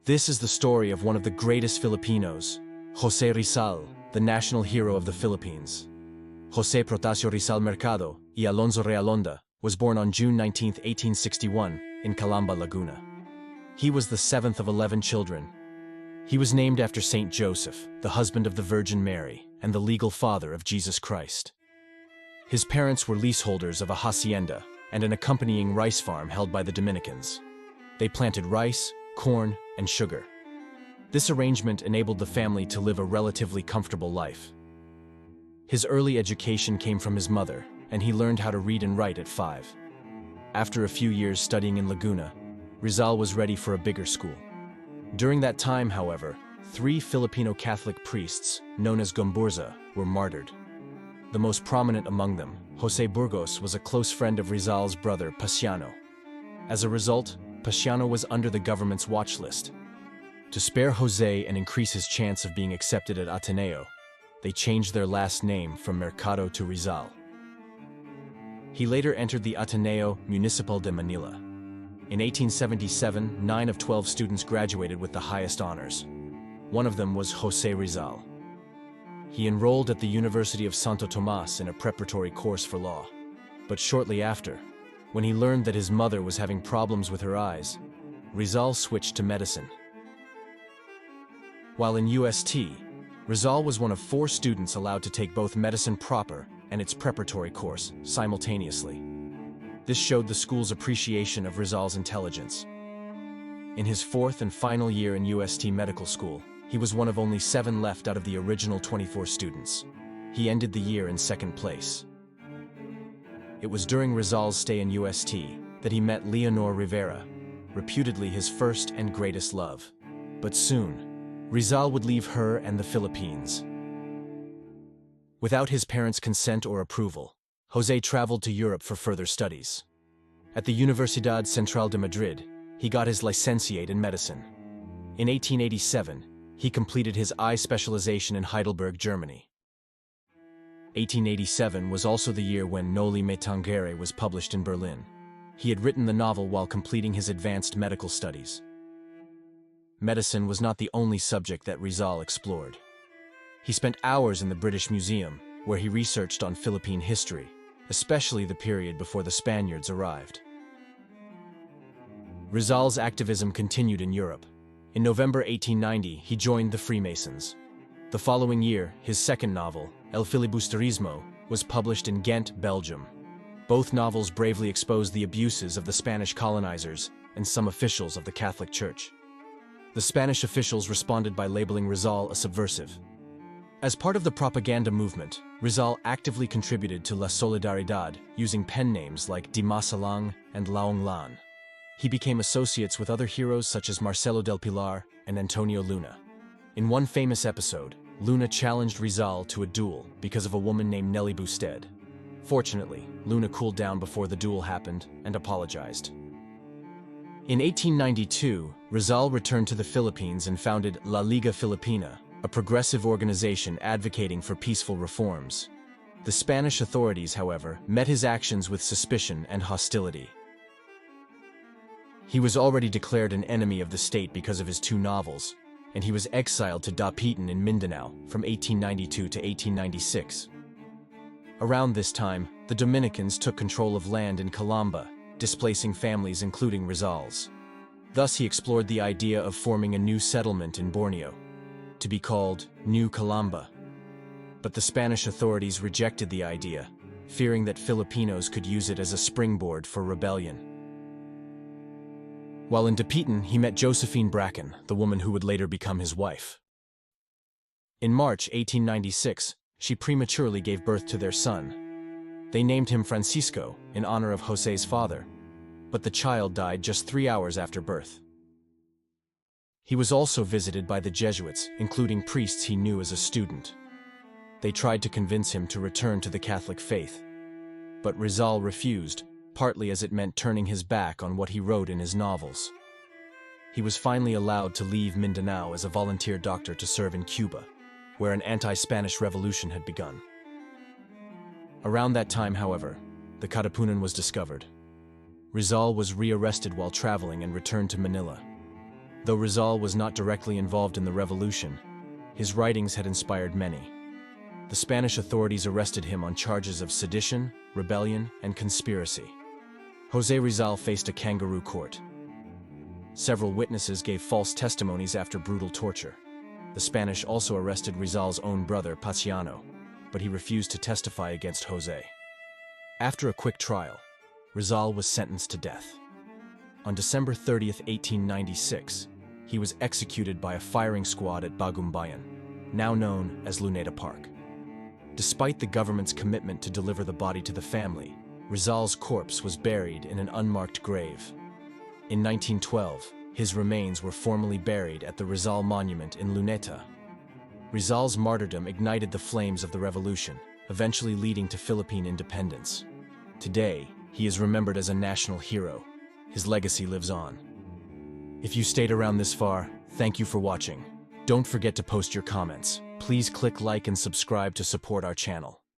This is the story of one of the greatest Filipinos, Jose Rizal, the national hero of the Philippines. Jose Protasio Rizal Mercado y Alonso Realonda was born on June 19, 1861, in Calamba, Laguna. He was the seventh of 11 children. He was named after Saint Joseph, the husband of the Virgin Mary, and the legal father of Jesus Christ. His parents were leaseholders of a hacienda and an accompanying rice farm held by the Dominicans. They planted rice, corn, and sugar. This arrangement enabled the family to live a relatively comfortable life. His early education came from his mother, and he learned how to read and write at 5. After a few years studying in Laguna, Rizal was ready for a bigger school. During that time, however, 3 Filipino Catholic priests, known as Gomburza, were martyred. The most prominent among them, Jose Burgos, was a close friend of Rizal's brother, Paciano. As a result, Paciano was under the government's watch list. To spare Jose and increase his chance of being accepted at Ateneo, they changed their last name from Mercado to Rizal. He later entered the Ateneo Municipal de Manila. In 1877, 9 of 12 students graduated with the highest honors. One of them was Jose Rizal. He enrolled at the University of Santo Tomas in a preparatory course for law. But shortly after, when he learned that his mother was having problems with her eyes, Rizal switched to medicine. While in UST, Rizal was one of 4 students allowed to take both medicine proper and its preparatory course simultaneously. This showed the school's appreciation of Rizal's intelligence. In his 4th and final year in UST medical school, he was one of only 7 left out of the original 24 students. He ended the year in 2nd place. It was during Rizal's stay in UST that he met Leonor Rivera, reputedly his first and greatest love. But soon, Rizal would leave her and the Philippines. Without his parents' consent or approval, Jose traveled to Europe for further studies. At the Universidad Central de Madrid, he got his licentiate in medicine. In 1887, he completed his eye specialization in Heidelberg, Germany. 1887 was also the year when Noli Me Tangere was published in Berlin. He had written the novel while completing his advanced medical studies. Medicine was not the only subject that Rizal explored. He spent hours in the British Museum, where he researched on Philippine history, especially the period before the Spaniards arrived. Rizal's activism continued in Europe. In November 1890, he joined the Freemasons. The following year, his second novel, El Filibusterismo, was published in Ghent, Belgium. Both novels bravely exposed the abuses of the Spanish colonizers and some officials of the Catholic Church. The Spanish officials responded by labeling Rizal a subversive. As part of the propaganda movement, Rizal actively contributed to La Solidaridad using pen names like Dimasalang and Laonglan. He became associates with other heroes such as Marcelo del Pilar and Antonio Luna. In one famous episode, Luna challenged Rizal to a duel because of a woman named Nelly Busted. Fortunately, Luna cooled down before the duel happened and apologized. In 1892, Rizal returned to the Philippines and founded La Liga Filipina, a progressive organization advocating for peaceful reforms. The Spanish authorities, however, met his actions with suspicion and hostility. He was already declared an enemy of the state because of his 2 novels, and he was exiled to Dapitan in Mindanao from 1892 to 1896. Around this time, the Dominicans took control of land in Calamba, displacing families including Rizal's. Thus he explored the idea of forming a new settlement in Borneo, to be called New Calamba. But the Spanish authorities rejected the idea, fearing that Filipinos could use it as a springboard for rebellion. While in Dapitan, he met Josephine Bracken, the woman who would later become his wife. In March 1896, she prematurely gave birth to their son. They named him Francisco in honor of Jose's father, but the child died just 3 hours after birth. He was also visited by the Jesuits, including priests he knew as a student. They tried to convince him to return to the Catholic faith, but Rizal refused, partly as it meant turning his back on what he wrote in his novels. He was finally allowed to leave Mindanao as a volunteer doctor to serve in Cuba, where an anti-Spanish revolution had begun. Around that time, however, the Katipunan was discovered. Rizal was rearrested while traveling and returned to Manila. Though Rizal was not directly involved in the revolution, his writings had inspired many. The Spanish authorities arrested him on charges of sedition, rebellion, and conspiracy. José Rizal faced a kangaroo court. Several witnesses gave false testimonies after brutal torture. The Spanish also arrested Rizal's own brother, Paciano, but he refused to testify against José. After a quick trial, Rizal was sentenced to death. On December 30, 1896, he was executed by a firing squad at Bagumbayan, now known as Luneta Park. Despite the government's commitment to deliver the body to the family, Rizal's corpse was buried in an unmarked grave. In 1912, his remains were formally buried at the Rizal Monument in Luneta. Rizal's martyrdom ignited the flames of the revolution, eventually leading to Philippine independence. Today, he is remembered as a national hero. His legacy lives on. If you stayed around this far, thank you for watching. Don't forget to post your comments. Please click like and subscribe to support our channel.